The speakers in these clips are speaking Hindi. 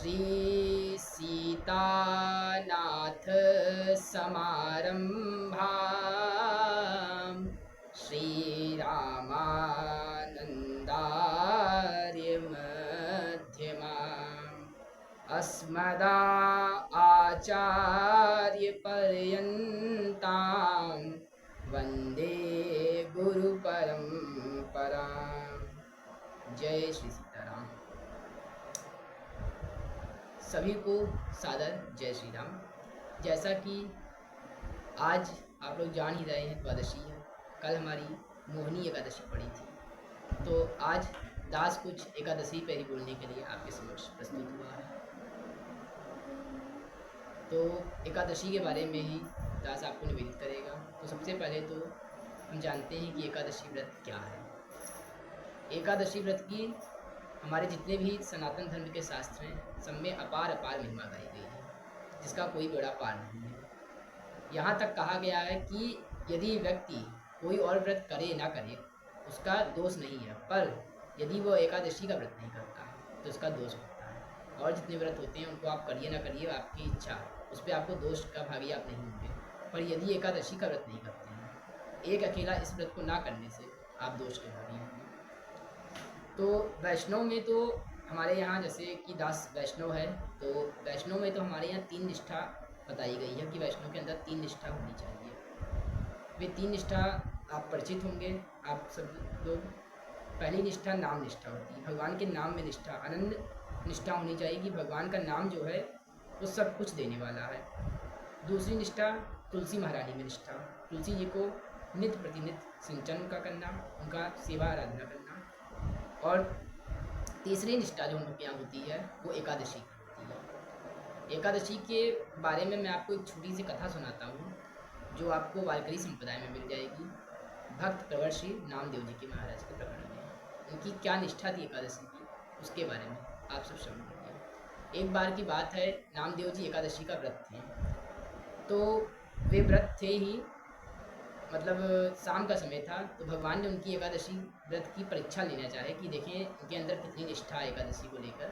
श्री सीतानाथ समारंभां श्रीरामानन्दार्य मध्यमाम् अस्मदा आचार्यपर्यन्तां वन्दे गुरुपरम्परां। जय श्री सीताराम। सभी को सादर जय श्री राम। जैसा कि आज आप लोग जान ही रहे हैं, द्वादशी है। कल हमारी मोहिनी एकादशी पड़ी थी, तो आज दास कुछ एकादशी पर ही बोलने के लिए आपके समक्ष प्रस्तुत हुआ है। तो एकादशी के बारे में ही दास आपको निवेदित करेगा। तो सबसे पहले तो हम जानते हैं कि एकादशी व्रत क्या है। एकादशी व्रत की हमारे जितने भी सनातन धर्म के शास्त्र हैं, सब में अपार अपार महिमा गाई गई है, जिसका कोई बेड़ा पार नहीं है। यहाँ तक कहा गया है कि यदि व्यक्ति कोई और व्रत करे ना करे उसका दोष नहीं है, पर यदि वो एकादशी का व्रत नहीं करता तो उसका दोष होता है। और जितने व्रत होते हैं उनको आप करिए ना करिए, आपकी इच्छा, उस पर आपको दोष का भागी आप नहीं होंगे। पर यदि एकादशी का व्रत नहीं करते हैं, एक अकेला इस व्रत को ना करने से आप दोष के भागी होंगे। तो वैष्णव में तो हमारे यहाँ जैसे कि दास वैष्णव है, तो वैष्णव में तो हमारे यहाँ 3 निष्ठा बताई गई है कि वैष्णव के अंदर 3 निष्ठा होनी चाहिए। वे 3 निष्ठा आप परिचित होंगे, आप सब लोग। पहली निष्ठा नाम निष्ठा होती है, भगवान के नाम में निष्ठा, अनन्य निष्ठा होनी चाहिए कि भगवान का नाम जो है वो सब कुछ देने वाला है। दूसरी निष्ठा तुलसी महारानी में निष्ठा, तुलसी जी को नित्य प्रतिनित्य सिंचन का करना, उनका सेवा आराधना करना। और तीसरी निष्ठा जो हम लोग के यहाँ होती है वो एकादशी की होती है। एकादशी के बारे में मैं आपको एक छोटी सी कथा सुनाता हूँ, जो आपको वारकरी संप्रदाय में मिल जाएगी। भक्त प्रवर श्री नामदेव जी के महाराज के प्रकरण में उनकी क्या निष्ठा थी एकादशी की, उसके बारे में आप सब समझेंगे। एक बार की बात है, नामदेव जी एकादशी का व्रत थे। तो वे व्रत थे ही, मतलब शाम का समय था, तो भगवान ने उनकी एकादशी व्रत की परीक्षा लेना चाहे कि देखें उनके अंदर कितनी निष्ठा है एकादशी को लेकर।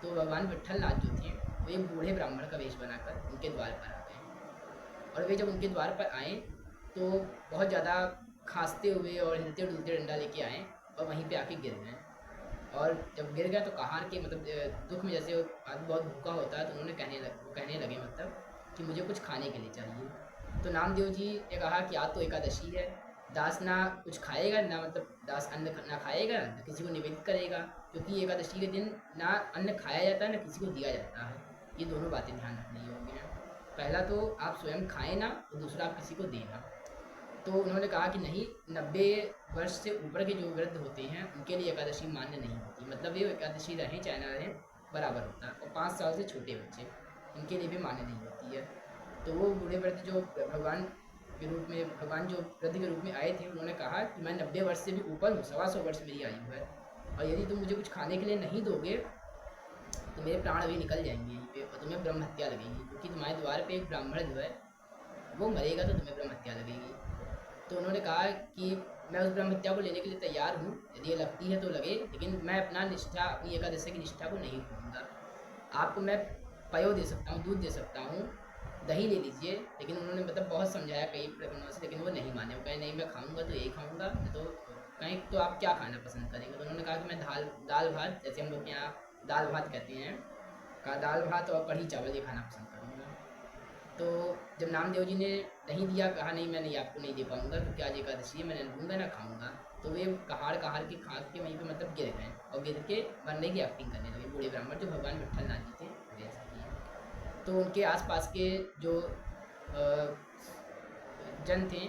तो भगवान विट्ठलनाथ जो थे वो एक बूढ़े ब्राह्मण का वेश बनाकर उनके द्वार पर आ गए। और वे जब उनके द्वार पर आए तो बहुत ज़्यादा खांसते हुए और हिलते डुलते डंडा लेके आए और वहीं पे आके गिर गए। और जब गिर गया तो कहार के मतलब दुख में, जैसे आदमी बहुत भूखा होता है, तो उन्होंने कहने लगे मतलब कि मुझे कुछ खाने के लिए चाहिए। तो नामदेव जी ने कहा कि आज तो एकादशी है, दास ना कुछ खाएगा, ना मतलब दास अन्न ना खाएगा, ना किसी को निवेदित करेगा, क्योंकि एकादशी के दिन ना अन्न खाया जाता है ना किसी को दिया जाता है। ये दोनों बातें ध्यान रखनी होगी। पहला तो आप स्वयं खाएं ना, और दूसरा आप किसी को देना। तो उन्होंने कहा कि नहीं, 90 वर्ष से ऊपर के जो वृद्ध होते हैं उनके लिए एकादशी मान्य नहीं होती, मतलब ये एकादशी रहें चाहे ना रहें बराबर होता है। और 5 साल से छोटे बच्चे, इनके लिए भी मान्य नहीं होती है। तो वो बूढ़े वृद्ध जो भगवान के रूप में, भगवान जो वृद्ध के रूप में आए थे, उन्होंने कहा कि मैं 90 वर्ष से भी ऊपर हूँ, 125 वर्ष मेरी आयु है, और यदि तुम मुझे कुछ खाने के लिए नहीं दोगे तो मेरे प्राण अभी निकल जाएंगे यहीं पे, और तुम्हें ब्रह्म हत्या लगेगी, क्योंकि तुम्हारे द्वार पे एक ब्राह्मण जो है वो मरेगा तो तुम्हें ब्रह्म हत्या लगेगी। तो उन्होंने कहा कि मैं उस ब्रह्म हत्या को लेने के लिए तैयार हूँ, यदि ये लगती है तो लगे, लेकिन मैं अपना निष्ठा, अपनी एकादशी की निष्ठा को नहीं भूलूंगा। आपको मैं पयो दे सकता हूँ, दूध दे सकता हूँ, दही ले लीजिए। लेकिन उन्होंने मतलब बहुत समझाया कई प्रकरणों से, लेकिन वो नहीं माने। वो कहे नहीं, मैं खाऊंगा तो यही खाऊंगा। तो कहीं तो आप क्या खाना पसंद करेंगे? तो उन्होंने कहा कि मैं दाल भात, जैसे हम लोग के यहाँ दाल भात कहते हैं, का दाल भात और कढ़ी चावल ये खाना पसंद करूँगा। तो जब नामदेव जी ने नहीं दिया, कहा नहीं मैं नहीं, आपको नहीं दे पाऊँगा, क्योंकि आज एकादशी है, मैं नहीं लूँगा ना खाऊँगा। तो वे कहार के खा के वहीं पे मतलब गिर गए और गिर के मरने की एक्टिंग करने लगे। बूढ़े ब्राह्मण जो भगवान विट्ठलनाथ जी थे वे ऐसा किए। तो उनके आसपास के जो जन थे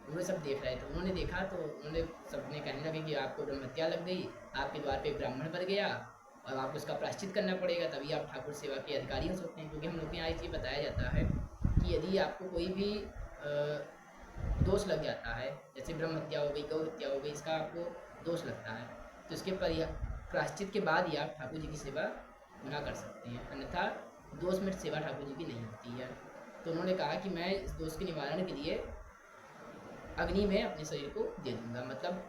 वो सब देख रहे थे। उन्होंने देखा तो उन्होंने सबने कहने लगे कि आपको ब्रह्म हत्या लग गई, आपके द्वार पे एक ब्राह्मण मर गया और आपको इसका प्रायश्चित करना पड़ेगा, तभी आप ठाकुर सेवा के अधिकारी हो सकते हैं। क्योंकि हम लोग के यहाँ ये बताया जाता है कि यदि आपको कोई भी दोष लग जाता है, जैसे ब्रह्म हत्या हो गई, गौ हत्या हो गई, इसका आपको दोष लगता है, तो इसके प्रायश्चित के बाद ही आप ठाकुर जी की सेवा ना कर सकते हैं, अन्यथा दोष में सेवा ठाकुर जी की नहीं होती है। तो उन्होंने कहा कि मैं इस दोष के निवारण के लिए अग्नि में अपने शरीर को दे दूंगा, मतलब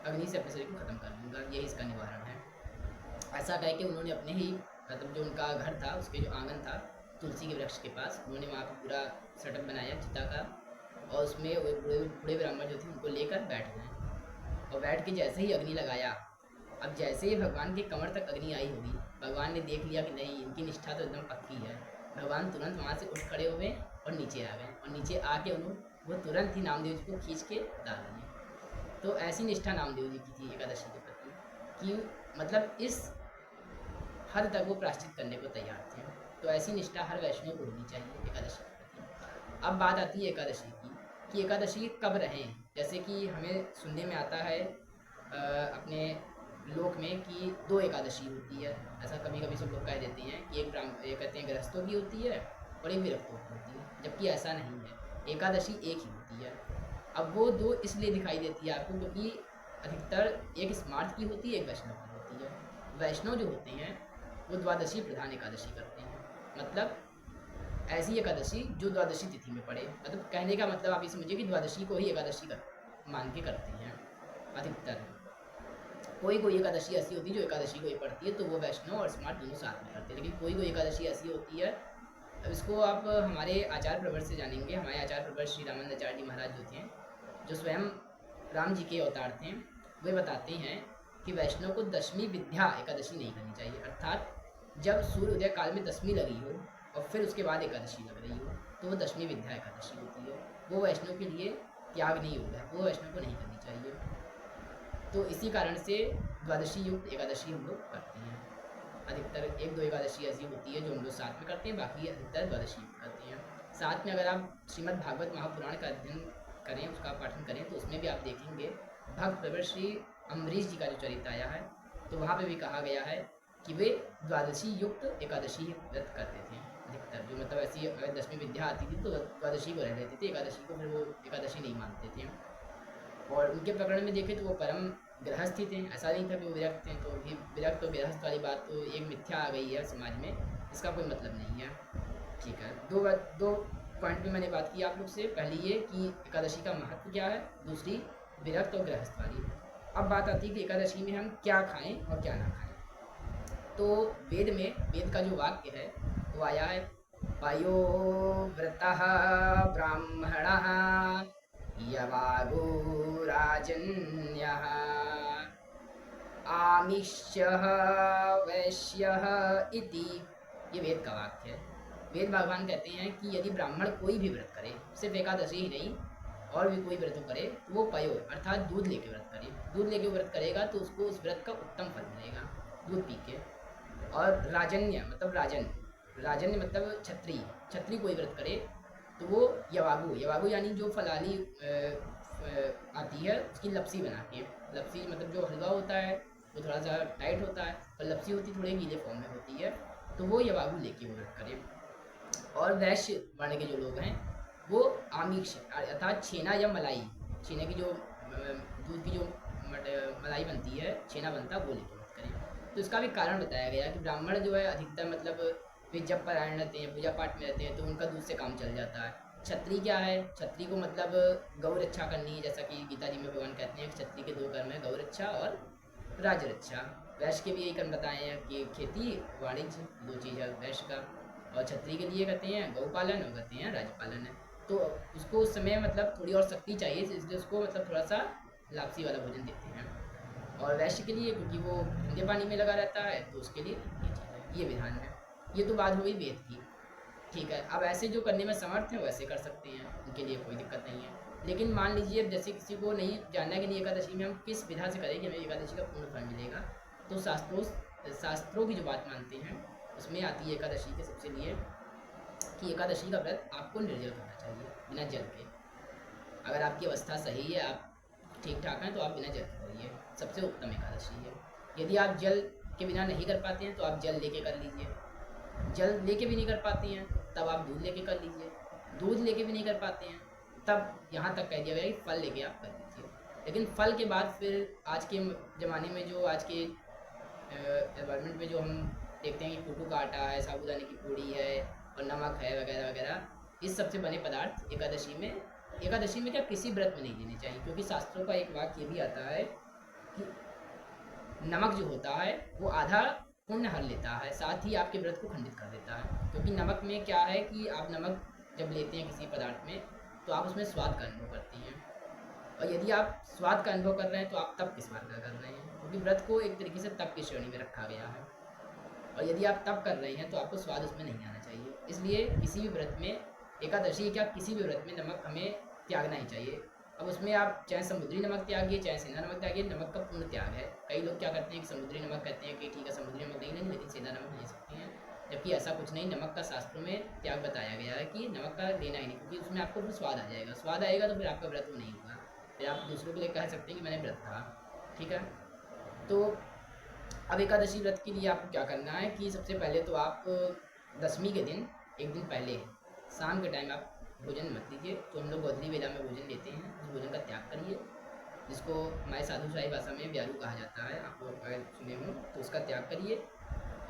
अग्नि से अपने शरीर को ख़त्म कर दूंगा, यही इसका निवारण है। ऐसा कह के उन्होंने अपने ही मतलब जो उनका घर था उसके जो आंगन था तुलसी के वृक्ष के पास, उन्होंने वहाँ पर पूरा सेटअप बनाया चिता का, और उसमें वो बूढ़े बूढ़े ब्राह्मण जो थे उनको लेकर बैठ गए, और बैठ के जैसे ही अग्नि लगाया, अब जैसे ही भगवान के कमर तक अग्नि आई होगी, भगवान ने देख लिया कि नहीं इनकी निष्ठा तो एकदम पक्की है, भगवान तुरंत वहाँ से उठ खड़े हुए और नीचे आ गए, और नीचे आके उन्होंने वो तुरंत ही नामदेव जी को खींच के डाल दिए। तो ऐसी निष्ठा नामदेव जी की थी एकादशी के प्रति कि मतलब इस हद तक वो प्रायश्चित करने को तैयार थे। तो ऐसी निष्ठा हर वैष्णव को होनी चाहिए एकादशी के प्रति। अब बात आती है एकादशी की कि एकादशी कब रहें। जैसे कि हमें सुनने में आता है अपने लोक में कि 2 एकादशी होती है, ऐसा कभी कभी सब लोग कह देते हैं कि एक कहते हैं गृहस्थों की होती है और एक विरक्तों की होती है, जबकि ऐसा नहीं है, एकादशी एक ही होती है। अब वो 2 इसलिए दिखाई देती है आपको क्योंकि अधिकतर एक स्मार्ट की होती है, एक वैष्णव की होती है। वैष्णव जो होते हैं वो द्वादशी प्रधान एकादशी करते हैं, मतलब ऐसी एकादशी जो द्वादशी तिथि में पड़े, मतलब कहने का मतलब आप ये समझिए कि द्वादशी को ही एकादशी मान के करते हैं अधिकतर। कोई कोई एकादशी ऐसी होती है जो एकादशी को ही पड़ती है, तो वो वैष्णव और स्मार्ट दोनों साथ में करते हैं। लेकिन कोई कोई एकादशी ऐसी होती है, इसको आप हमारे आचार्य प्रवर से जानेंगे। हमारे आचार्य प्रवर श्री रामानंदाचार्य जी महाराज जो थे, जो स्वयं राम जी के अवतार थे, वे बताते हैं कि वैष्णव को दशमी विद्या एकादशी नहीं करनी चाहिए, अर्थात जब सूर्य उदय काल में दशमी लगी हो और फिर उसके बाद एकादशी लग रही हो तो वो दशमी विद्या एकादशी होती है, वो वैष्णव के लिए त्याग नहीं होगा, वो वैष्णव को नहीं करनी चाहिए। तो इसी कारण से द्वादशी युक्त एकादशी हम लोग करते हैं। अधिकतर 1-2 एकादशी ऐसी होती है जो हम लोग साथ में करते हैं, बाकी अधिकतर द्वादशी करते हैं साथ में। अगर आप श्रीमद् भागवत महापुराण का अध्ययन करें, उसका पाठन करें, तो उसमें भी आप देखेंगे भक्त प्रवर श्री अम्बरीश जी का जो चरित्र आया है, तो वहाँ पे भी कहा गया है कि वे द्वादशी युक्त एकादशी व्रत करते थे अधिकतर। जो मतलब ऐसी दशमी विद्या आती थी तो द्वादशी को रह लेते थे, एकादशी को फिर वो एकादशी नहीं मानते थे। और उनके प्रकरण में देखें तो वो परम गृहस्थ थे, ऐसा नहीं था कि वो विरक्त थे। तो भी विरक्त और गृहस्थ वाली बात तो एक मिथ्या आ गई है समाज में, इसका कोई मतलब नहीं है। ठीक है, दो पॉइंट में मैंने बात की आप लोग से। पहली ये कि एकादशी का महत्व क्या है, दूसरी विरक्त और गृहस्थ वाली। अब बात आती है कि एकादशी में हम क्या खाएं और क्या ना खाएं। तो वेद का जो वाक्य है वो आया है, पायो व्रतः ब्राह्मणः यवागो राजन्यः आमिष्यः वैश्यः इति। ये वेद का वाक्य है। वेद भगवान कहते हैं कि यदि ब्राह्मण कोई भी व्रत करे, सिर्फ एकादशी ही नहीं और भी कोई व्रत करे, तो वो पयो अर्थात दूध लेके व्रत करे। दूध लेके व्रत करेगा तो उसको उस व्रत का उत्तम फल मिलेगा, दूध पी के। और राजन्य मतलब राजन्य मतलब छत्री कोई व्रत करे तो वो यवागु यानी जो फलाली आती है उसकी लपसी बना के। लपसी मतलब जो हलवा होता है वो थोड़ा सा टाइट होता है और लपसी होती थोड़े गीले फॉर्म में होती है, तो वो यवागु लेके वो व्रत करे। और वैश्य वर्ण के जो लोग हैं वो आमिष अर्थात छेना या मलाई, छेने की जो दूध की जो मलाई बनती है, छेना बनता है, वो लेके व्रत करें। तो इसका भी कारण बताया गया कि ब्राह्मण जो है अधिकतर मतलब वे जब पारायण रहते हैं, पूजा पाठ में रहते हैं, तो उनका दूध से काम चल जाता है। क्षत्रिय क्या है, क्षत्रिय को मतलब गौ रक्षा करनी है, जैसा कि गीता जी में भगवान कहते हैं कि क्षत्रिय के 2 कर्म है, गौ रक्षा और राज रक्षा। वैश्य के भी यही कर्म बताए हैं कि खेती वाणिज्य 2 चीज़ है वैश्य का, और क्षत्रिय के लिए कहते हैं गौपालन और कहते हैं राज्यपालन है। तो उसको उस समय मतलब थोड़ी और शक्ति चाहिए, इसलिए उसको मतलब थोड़ा सा लापसी वाला भोजन देते हैं। और वैश्य के लिए क्योंकि वो ठंडे पानी में लगा रहता है, तो उसके लिए ये चीज़ है, ये विधान है। ये तो बात हो गई वेद की। ठीक है, अब ऐसे जो करने में समर्थ हैं वैसे कर सकते हैं, उनके लिए कोई दिक्कत नहीं है। लेकिन मान लीजिए जैसे किसी को नहीं जानना कि नहीं एकादशी में हम किस विधा से करें कि हमें एकादशी का पूर्ण फल मिलेगा, तो शास्त्रों की जो बात मानते हैं उसमें आती है एकादशी के सबसे लिए कि एकादशी का व्रत आपको निर्जल करना चाहिए, बिना जल के। अगर आपकी अवस्था सही है, आप ठीक ठाक हैं, तो आप बिना जल के करिए, सबसे उत्तम एकादशी है। यदि आप जल के बिना नहीं कर पाते हैं तो आप जल लेके कर लीजिए, जल लेके भी नहीं कर पाते हैं तब आप दूध लेके कर लीजिए, दूध लेके भी नहीं कर पाते हैं तब यहाँ तक कह दिया गया कि फल लेके आप कर लीजिए। लेकिन फल के बाद फिर आज के ज़माने में जो आज के एनवायरनमेंट में जो हम देखते हैं कि कुटू का आटा है, साबूदाने की पूड़ी है और नमक है वगैरह वगैरह, इस सबसे बने पदार्थ एकादशी में क्या किसी व्रत में नहीं लेने चाहिए, क्योंकि शास्त्रों का एक वाक्य ये भी आता है कि नमक जो होता है वो आधा पुण्य हर लेता है, साथ ही आपके व्रत को खंडित कर देता है। क्योंकि नमक में क्या है कि आप नमक जब लेते हैं किसी पदार्थ में तो आप उसमें स्वाद का अनुभव करती हैं, और यदि आप स्वाद का अनुभव कर रहे हैं तो आप तप किस बात का कर रहे हैं, क्योंकि व्रत को एक तरीके से तप की श्रेणी में रखा गया है। और यदि आप तप कर रहे हैं तो आपको स्वाद उसमें नहीं आना चाहिए। इसलिए किसी भी व्रत में, एकादशी क्या किसी भी व्रत में नमक हमें त्यागना ही चाहिए। अब उसमें आप चाहे समुद्री नमक त्यागिए चाहे सेंधा नमक त्यागिए, नमक का पूर्ण त्याग है। कई लोग क्या करते हैं कि समुद्री नमक कहते हैं कि ठीक है समुद्री नमक नहीं लेंगे लेकिन सेंधा नमक ले सकते हैं, जबकि ऐसा कुछ नहीं। नमक का शास्त्रों में त्याग बताया गया है कि नमक का लेना ही नहीं, क्योंकि उसमें आपको फिर स्वाद आ जाएगा, स्वाद आएगा तो फिर आपका व्रत नहीं होगा, फिर आप दूसरों के लिए कह सकते हैं कि मैंने व्रत था। ठीक है, तो अब एकादशी व्रत के लिए आपको क्या करना है कि सबसे पहले तो आप दशमी के दिन एक दिन पहले शाम के टाइम आप भोजन मत लीजिए। तो हम लोग गोधली वेला में भोजन लेते हैं, उस भोजन का त्याग करिए, जिसको हमारे साधु शाही भाषा में ब्यारू कहा जाता है, आप लोग अगर सुने हो तो उसका त्याग करिए।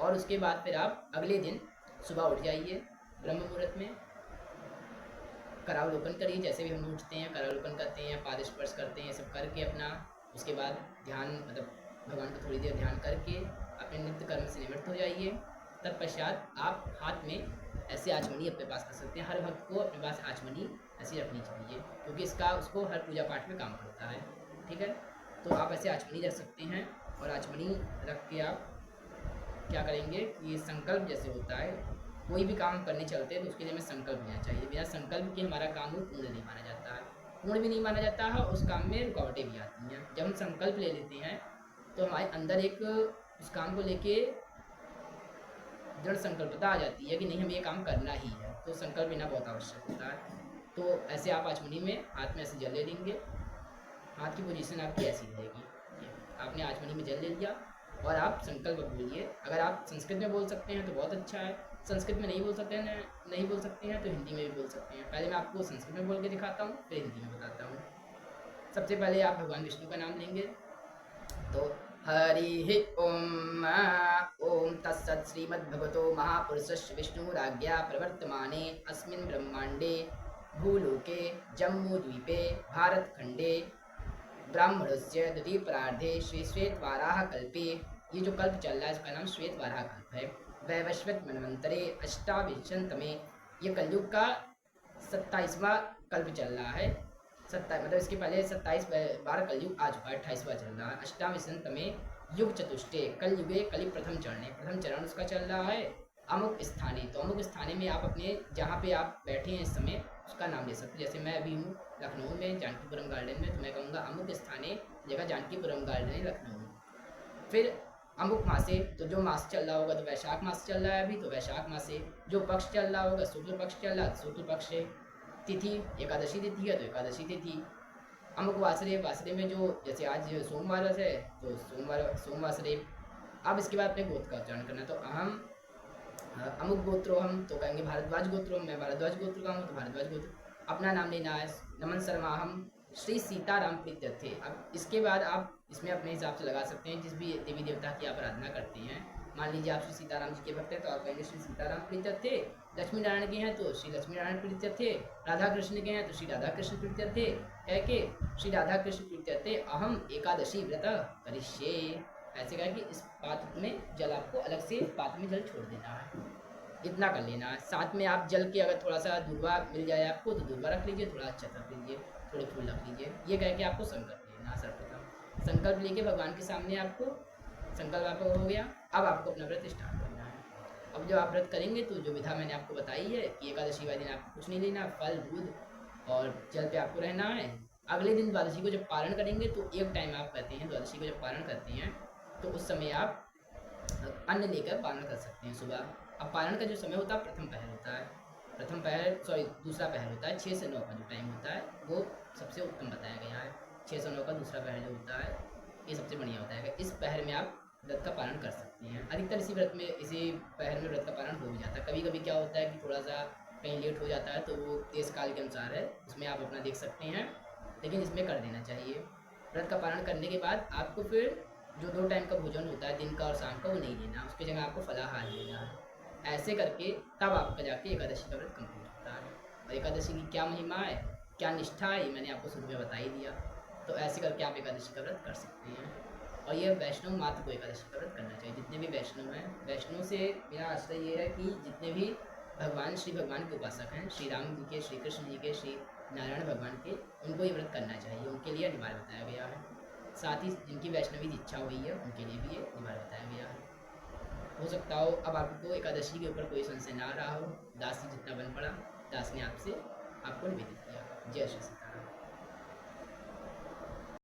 और उसके बाद फिर आप अगले दिन सुबह उठ जाइए, ब्रह्म मुहूर्त में करावलोकन करिए, जैसे भी हम उठते हैं करावलोकन करते हैं, पाद स्पर्श करते हैं, सब करके अपना उसके बाद ध्यान, मतलब भगवान को थोड़ी देर ध्यान करके अपने नित्य कर्म से निवृत्त हो जाइए। तत्पश्चात आप हाथ में ऐसे आचमनी अपने पास कर सकते हैं। हर भक्त को अपने पास आचमनी ऐसी रखनी चाहिए, क्योंकि इसका उसको हर पूजा पाठ में काम करता है। ठीक है, तो आप ऐसे आचमनी रख सकते हैं, और आचमनी रख के आप क्या करेंगे कि संकल्प जैसे होता है, कोई भी काम करने चलते हैं तो उसके लिए हमें संकल्प लेना चाहिए। बिना संकल्प के हमारा काम वो पूर्ण नहीं माना जाता है, पूर्ण भी नहीं माना जाता है, उस काम में रुकावटें भी आती हैं। जब हम संकल्प ले लेते हैं तो हमारे अंदर एक उस काम को लेके दृढ़ संकल्पता आ जाती है कि नहीं हमें ये काम करना ही है, तो संकल्प लेना बहुत आवश्यक होता है। तो ऐसे आप आचमनी में हाथ में ऐसे जल ले लेंगे, हाथ की पोजीशन आपकी ऐसी रहेगी, आपने आचमनी में जल ले लिया और आप संकल्प बोलिए। अगर आप संस्कृत में बोल सकते हैं तो बहुत अच्छा है, संस्कृत में नहीं बोल सकते हैं, नहीं बोल सकते हैं तो हिंदी में भी बोल सकते हैं। पहले मैं आपको संस्कृत में बोल के दिखाता हूँ, फिर हिंदी में बताता हूँ। सबसे पहले आप भगवान विष्णु का नाम लेंगे, तो हरि ओम ओम तत्सत् श्रीमद्भगवतो महापुरुषस्य विष्णुराज्ञया प्रवर्तमाने अस्मिन् ब्रह्मांडे भूलोके जम्मूद्वीपे भारतखंडे ब्राह्मणस्य द्वितीयपरार्धे श्री श्वेतवाराह कल्पे, ये जो कल्प चल रहा है इसका नाम श्वेतवाराह कल्प है। वैवस्वत मनवंतरे अष्टाविंशतमे, ये कलयुग का 27वां कल्प चल रहा है। मतलब इसके पहले 27 बार कलयुग आ चुका है, 28वां चल रहा है। अष्टाविंशतमे युग चतुष्टे कल युगे कलि प्रथम चरण उसका चल रहा है। अमुक स्थाने, तो अमुक स्थाने में आप अपने जहाँ पे आप बैठे हैं इस समय उसका नाम ले सकते हैं। जैसे मैं अभी हूँ लखनऊ में जानकीपुरम गार्डन में, तो मैं कहूँगा अमुक स्थाने जगह जानकीपुरम गार्डन लखनऊ। फिर अमुक मासे, तो जो मास चल रहा होगा तो वैशाख मास चल रहा है अभी, तो वैशाख मासे। जो पक्ष चल रहा होगा शुक्ल पक्ष चल रहा है, शुक्ल पक्ष है। तिथि एकादशी तिथि है तो एकादशी तिथि। अमुक वासरे, वासरे में जो जैसे आज सोमवार है तो सोमवासरे। अब इसके बाद अपने गोत्र का उच्चारण करना, तो अहम अमुक गोत्रो हम, तो कहेंगे भारद्वाज गोत्रो, मैं भारद्वाज गोत्र का हूँ तो भारद्वाज गोत्र। अपना नाम लेना है, नमन शर्मा हम श्री सीताराम प्रीत्यर्थे। अब इसके बाद आप इसमें अपने हिसाब से लगा सकते हैं, जिस भी देवी देवता की आप आराधना करते हैं। मान लीजिए आप श्री सीताराम जी के भक्त हैं तो आप कहेंगे श्री सीताराम प्रीत्यर्थे। लक्ष्मी नारायण के हैं तो श्री लक्ष्मी नारायण प्रीत्यर्थे। राधा कृष्ण के हैं तो श्री राधा कृष्ण प्रीत्यर्थे कह के श्री राधा कृष्ण प्रीत्यर्थे अहम एकादशी व्रत करिष्ये, ऐसे कहा कि इस पात्र में जल आपको अलग से पात्र में जल छोड़ देना है, इतना कर लेना है। साथ में आप जल के अगर थोड़ा सा दूर्वा मिल जाए आपको तो दूर्वा रख लीजिए, थोड़ा अच्छा रख लीजिए, थोड़े फूल रख लीजिए। ये कह के आपको संकल्प लेना, सर्वप्रथम संकल्प लेके भगवान के सामने आपको संकल्प आपका हो गया। अब आपको अपना व्रत स्टार्ट करना है। अब जब आप व्रत करेंगे तो जो विधा मैंने आपको बताई है कि एकादशी वाले दिन आपको कुछ नहीं लेना, फल दूध और जल पे आपको रहना है। अगले दिन द्वादशी को जब पारण करेंगे तो एक टाइम आप कहते हैं, द्वादशी को जब पारण करते हैं तो उस समय आप अन्न लेकर पारण कर सकते हैं सुबह। अब पारण का जो समय होता है प्रथम पहर होता है, दूसरा पहर होता है 6 से 9 का जो टाइम होता है वो सबसे उत्तम बताया गया है। 6 से 9 का दूसरा पहर जो होता है ये सबसे बढ़िया होता है। इस पहर में आप व्रत का पालन कर सकते हैं। अधिकतर इसी पहर में व्रत का पालन हो भी जाता है। कभी कभी क्या होता है कि थोड़ा सा कहीं लेट हो जाता है तो वो देश काल के अनुसार है, उसमें आप अपना देख सकते हैं, लेकिन इसमें कर देना चाहिए। व्रत का पालन करने के बाद आपको फिर जो 2 टाइम का भोजन होता है दिन का और शाम का वो नहीं लेना, उसकी जगह आपको फलाहार लेना है। ऐसे करके तब आपका जाके एकादशी का व्रत कंप्लीट होता है। और एकादशी की क्या महिमा है, क्या निष्ठा है, ये मैंने आपको शुरू में बता ही दिया। तो ऐसे करके आप एकादशी का व्रत कर सकते हैं। और यह वैष्णव मात्र को एकादशी का व्रत करना चाहिए। जितने भी वैष्णव हैं, वैष्णव से मेरा आश्रय ये है कि जितने भी श्री भगवान के उपासक हैं, श्री राम जी के, श्री कृष्ण जी के, श्री नारायण भगवान के, उनको ये व्रत करना चाहिए। उनके लिए अनिवार्य बताया गया है। साथ ही जिनकी वैष्णवी दीक्षा हुई है उनके लिए भी ये अनिवार्य बताया गया है। हो सकता हो अब आपको एकादशी के ऊपर कोई संशय ना रहा हो। दास जी जितना बन पड़ा, दास ने आपसे आपको निवेदित किया। जय श्री सीताराम।